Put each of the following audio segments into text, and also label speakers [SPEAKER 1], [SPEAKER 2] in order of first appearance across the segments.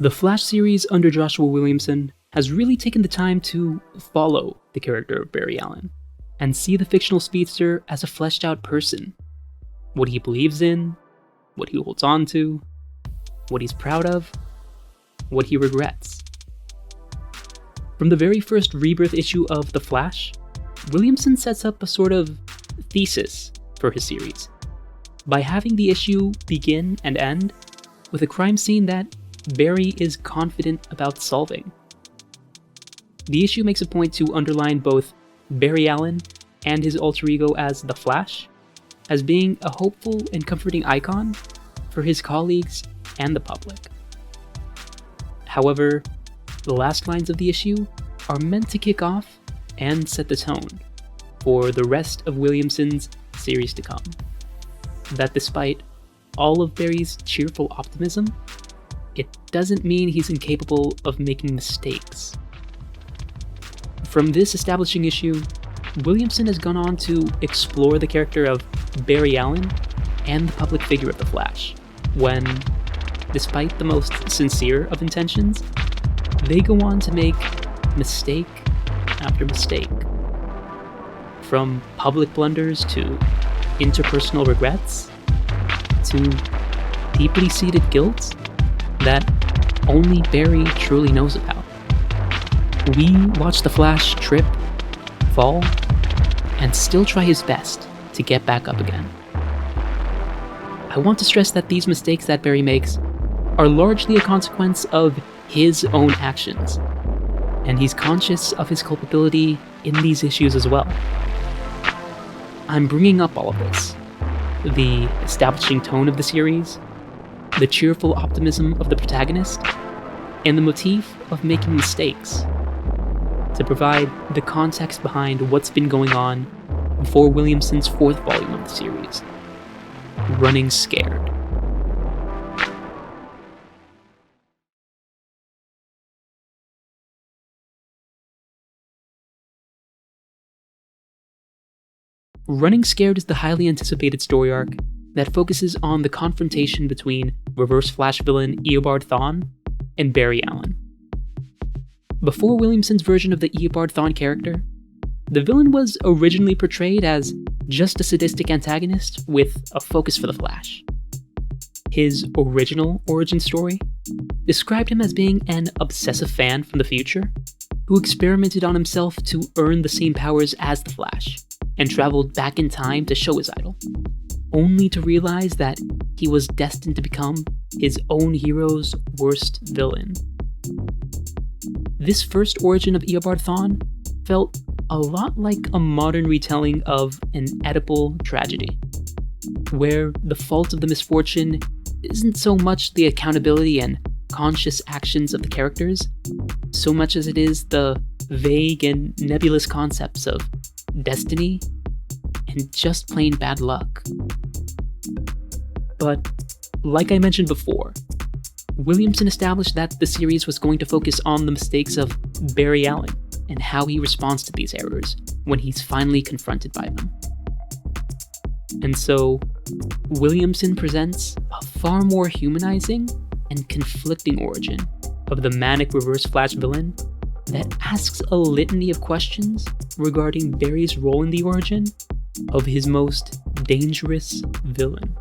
[SPEAKER 1] The Flash series under Joshua Williamson has really taken the time to follow the character of Barry Allen and see the fictional speedster as a fleshed out person. What he believes in, what he holds on to, what he's proud of, what he regrets. From the very first Rebirth issue of The Flash, Williamson sets up a sort of thesis for his series by having the issue begin and end with a crime scene that Barry is confident about solving. The issue makes a point to underline both Barry Allen and his alter ego as The Flash as being a hopeful and comforting icon for his colleagues and the public. However, the last lines of the issue are meant to kick off and set the tone for the rest of Williamson's series to come. That despite all of Barry's cheerful optimism, it doesn't mean he's incapable of making mistakes. From this establishing issue, Williamson has gone on to explore the character of Barry Allen and the public figure of the Flash, when, despite the most sincere of intentions, they go on to make mistake after mistake. From public blunders to interpersonal regrets, to deeply seated guilt that only Barry truly knows about. We watch the Flash trip, fall, and still try his best to get back up again. I want to stress that these mistakes that Barry makes are largely a consequence of his own actions, and he's conscious of his culpability in these issues as well. I'm bringing up all of this, the establishing tone of the series, the cheerful optimism of the protagonist, and the motif of making mistakes, to provide the context behind what's been going on before Williamson's fourth volume of the series, Running Scared. Running Scared is the highly anticipated story arc that focuses on the confrontation between Reverse-Flash villain Eobard Thawne and Barry Allen. Before Williamson's version of the Eobard Thawne character, the villain was originally portrayed as just a sadistic antagonist with a focus for the Flash. His original origin story described him as being an obsessive fan from the future who experimented on himself to earn the same powers as the Flash and traveled back in time to show his idol, only to realize that he was destined to become his own hero's worst villain. This first origin of Eobard Thawne felt a lot like a modern retelling of an Oedipal tragedy, where the fault of the misfortune isn't so much the accountability and conscious actions of the characters, so much as it is the vague and nebulous concepts of destiny and just plain bad luck. But, like I mentioned before, Williamson established that the series was going to focus on the mistakes of Barry Allen and how he responds to these errors when he's finally confronted by them. And so, Williamson presents a far more humanizing and conflicting origin of the manic Reverse-Flash villain that asks a litany of questions regarding Barry's role in the origin of his most dangerous villain.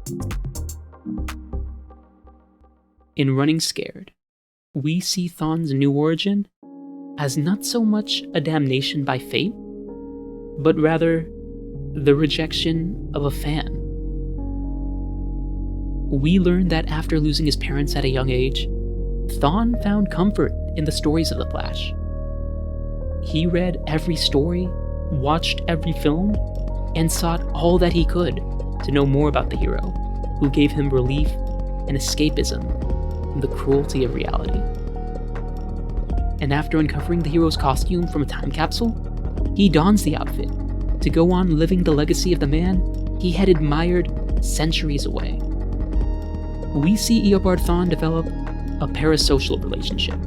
[SPEAKER 1] In Running Scared, we see Thawne's new origin as not so much a damnation by fate, but rather the rejection of a fan. We learn that after losing his parents at a young age, Thawne found comfort in the stories of the Flash. He read every story, watched every film, and sought all that he could to know more about the hero, who gave him relief and escapism from the cruelty of reality. And after uncovering the hero's costume from a time capsule, he dons the outfit to go on living the legacy of the man he had admired centuries away. We see Eobard Thawne develop a parasocial relationship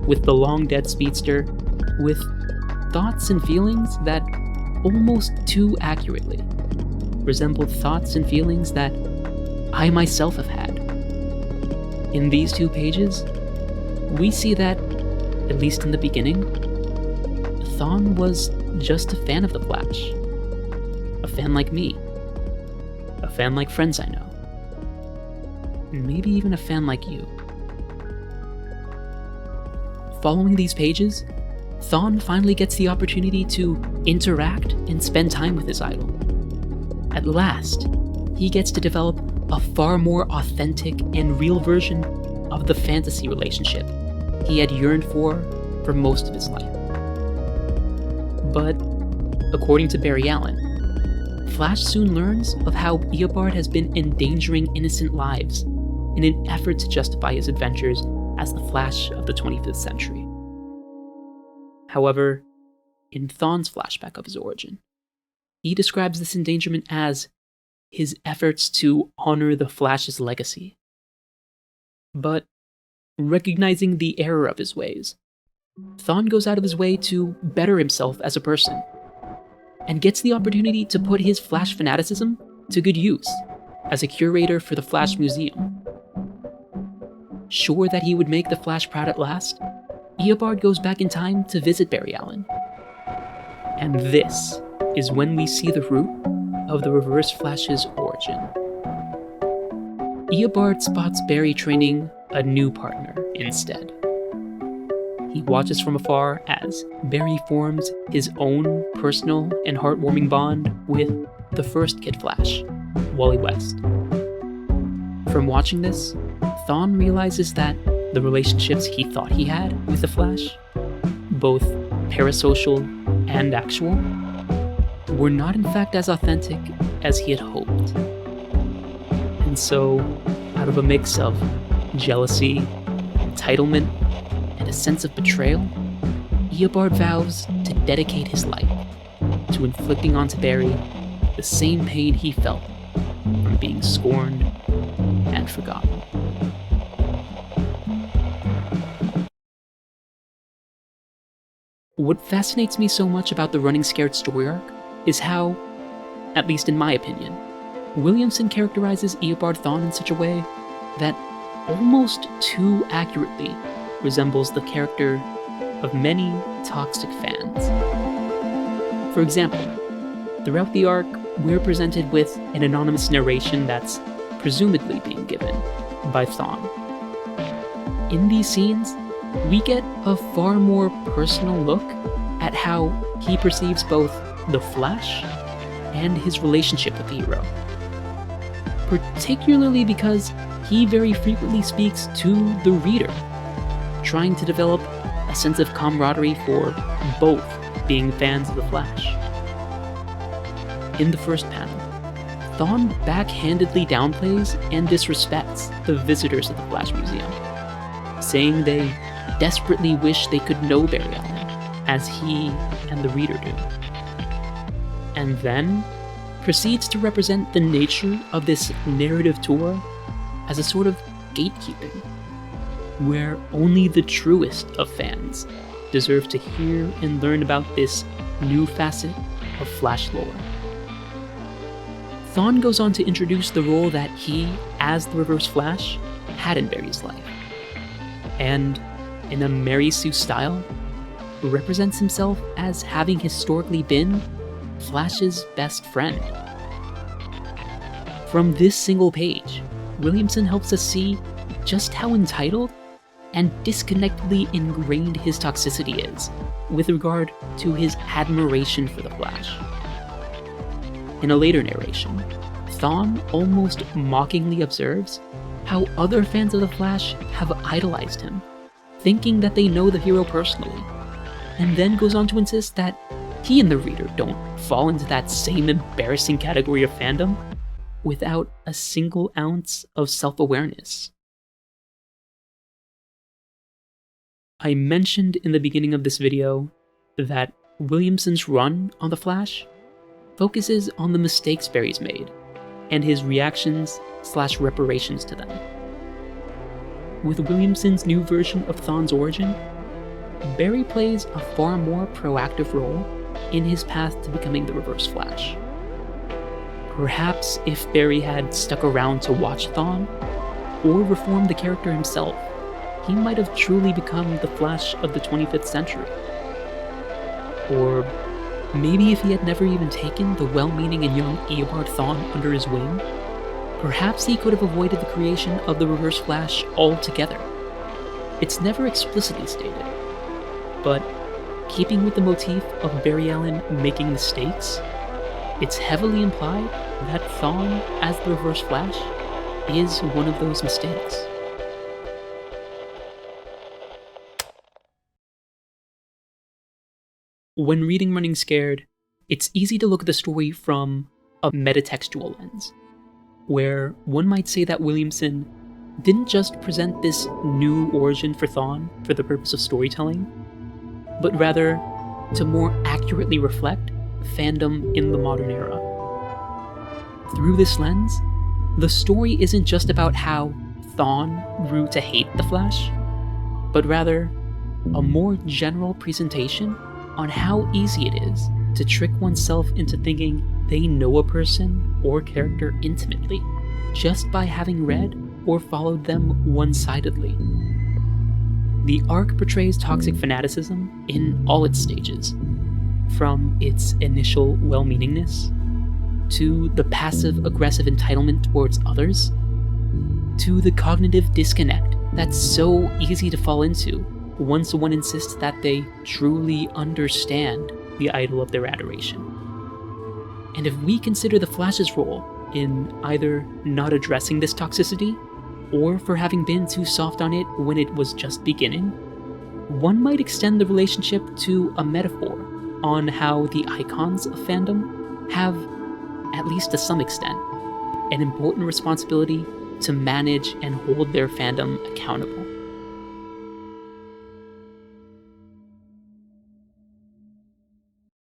[SPEAKER 1] with the long-dead speedster, with thoughts and feelings that almost too accurately resembled thoughts and feelings that I myself have had. In these 2 pages, we see that, at least in the beginning, Thawne was just a fan of the Flash. A fan like me. A fan like friends I know. And maybe even a fan like you. Following these pages, Thawne finally gets the opportunity to interact and spend time with his idol. At last, he gets to develop a far more authentic and real version of the fantasy relationship he had yearned for most of his life. But, according to Barry Allen, Flash soon learns of how Eobard has been endangering innocent lives in an effort to justify his adventures as the Flash of the 25th century. However, in Thawne's flashback of his origin, he describes this endangerment as his efforts to honor the Flash's legacy. But, recognizing the error of his ways, Thawne goes out of his way to better himself as a person, and gets the opportunity to put his Flash fanaticism to good use as a curator for the Flash Museum. Sure that he would make the Flash proud at last, Eobard goes back in time to visit Barry Allen. And this is when we see the root of the Reverse-Flash's origin. Eobard spots Barry training a new partner instead. He watches from afar as Barry forms his own personal and heartwarming bond with the first Kid Flash, Wally West. From watching this, Thawne realizes that the relationships he thought he had with the Flash, both parasocial and actual, were not in fact as authentic as he had hoped. And so, out of a mix of jealousy, entitlement, and a sense of betrayal, Eobard vows to dedicate his life to inflicting onto Barry the same pain he felt from being scorned and forgotten. What fascinates me so much about the Running Scared story arc is how, at least in my opinion, Williamson characterizes Eobard Thawne in such a way that almost too accurately resembles the character of many toxic fans. For example, throughout the arc, we're presented with an anonymous narration that's presumably being given by Thawne. In these scenes, we get a far more personal look at how he perceives both the Flash and his relationship with the hero. Particularly because he very frequently speaks to the reader, trying to develop a sense of camaraderie for both being fans of the Flash. In the first panel, Thawne backhandedly downplays and disrespects the visitors of the Flash Museum, saying they desperately wish they could know Barry Allen, as he and the reader do. And then proceeds to represent the nature of this narrative tour as a sort of gatekeeping, where only the truest of fans deserve to hear and learn about this new facet of Flash lore. Thawne goes on to introduce the role that he, as the Reverse Flash, had in Barry's life, and, in a Mary Sue style, represents himself as having historically been Flash's best friend. From this single page, Williamson helps us see just how entitled and disconnectedly ingrained his toxicity is with regard to his admiration for the Flash. In a later narration, Thawne almost mockingly observes how other fans of the Flash have idolized him, thinking that they know the hero personally, and then goes on to insist that he and the reader don't fall into that same embarrassing category of fandom without a single ounce of self-awareness. I mentioned in the beginning of this video that Williamson's run on the Flash focuses on the mistakes Barry's made and his reactions/reparations to them. With Williamson's new version of Thawne's origin, Barry plays a far more proactive role in his path to becoming the Reverse Flash. Perhaps if Barry had stuck around to watch Thawne, or reformed the character himself, he might have truly become the Flash of the 25th century. Or maybe if he had never even taken the well-meaning and young Eobard Thawne under his wing, perhaps he could have avoided the creation of the Reverse-Flash altogether. It's never explicitly stated, but keeping with the motif of Barry Allen making mistakes, it's heavily implied that Thawne, as the Reverse-Flash, is one of those mistakes. When reading Running Scared, it's easy to look at the story from a metatextual lens, where one might say that Williamson didn't just present this new origin for Thawne for the purpose of storytelling, but rather to more accurately reflect fandom in the modern era. Through this lens, the story isn't just about how Thawne grew to hate the Flash, but rather a more general presentation on how easy it is to trick oneself into thinking they know a person or character intimately just by having read or followed them one-sidedly. The arc portrays toxic fanaticism in all its stages, from its initial well-meaningness, to the passive-aggressive entitlement towards others, to the cognitive disconnect that's so easy to fall into once one insists that they truly understand the idol of their adoration. And if we consider the Flash's role in either not addressing this toxicity, or for having been too soft on it when it was just beginning, one might extend the relationship to a metaphor on how the icons of fandom have, at least to some extent, an important responsibility to manage and hold their fandom accountable.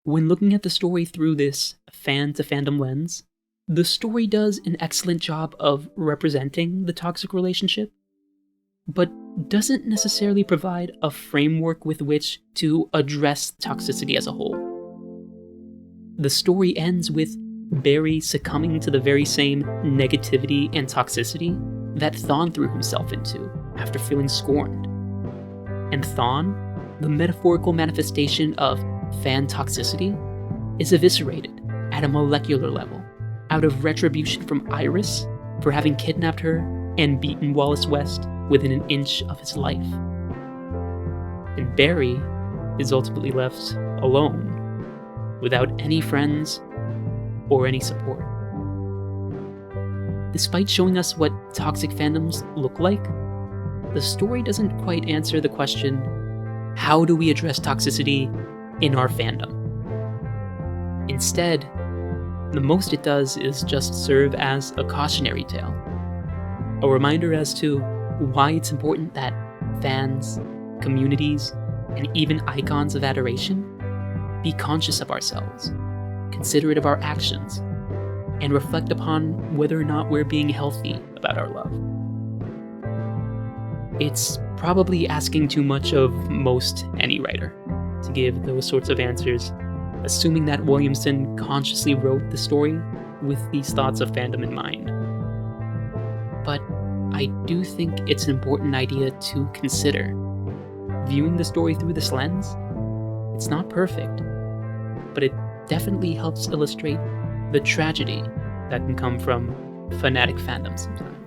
[SPEAKER 1] When looking at the story through this fan-to-fandom lens, the story does an excellent job of representing the toxic relationship, but doesn't necessarily provide a framework with which to address toxicity as a whole. The story ends with Barry succumbing to the very same negativity and toxicity that Thawne threw himself into after feeling scorned. And Thawne, the metaphorical manifestation of fan toxicity, is eviscerated at a molecular level out of retribution from Iris for having kidnapped her and beaten Wallace West within an inch of his life. And Barry is ultimately left alone, without any friends or any support. Despite showing us what toxic fandoms look like, the story doesn't quite answer the question, how do we address toxicity in our fandom? Instead, the most it does is just serve as a cautionary tale, a reminder as to why it's important that fans, communities, and even icons of adoration be conscious of ourselves, considerate of our actions, and reflect upon whether or not we're being healthy about our love. It's probably asking too much of most any writer to give those sorts of answers, assuming that Williamson consciously wrote the story with these thoughts of fandom in mind. But I do think it's an important idea to consider. Viewing the story through this lens, it's not perfect, but it definitely helps illustrate the tragedy that can come from fanatic fandom sometimes.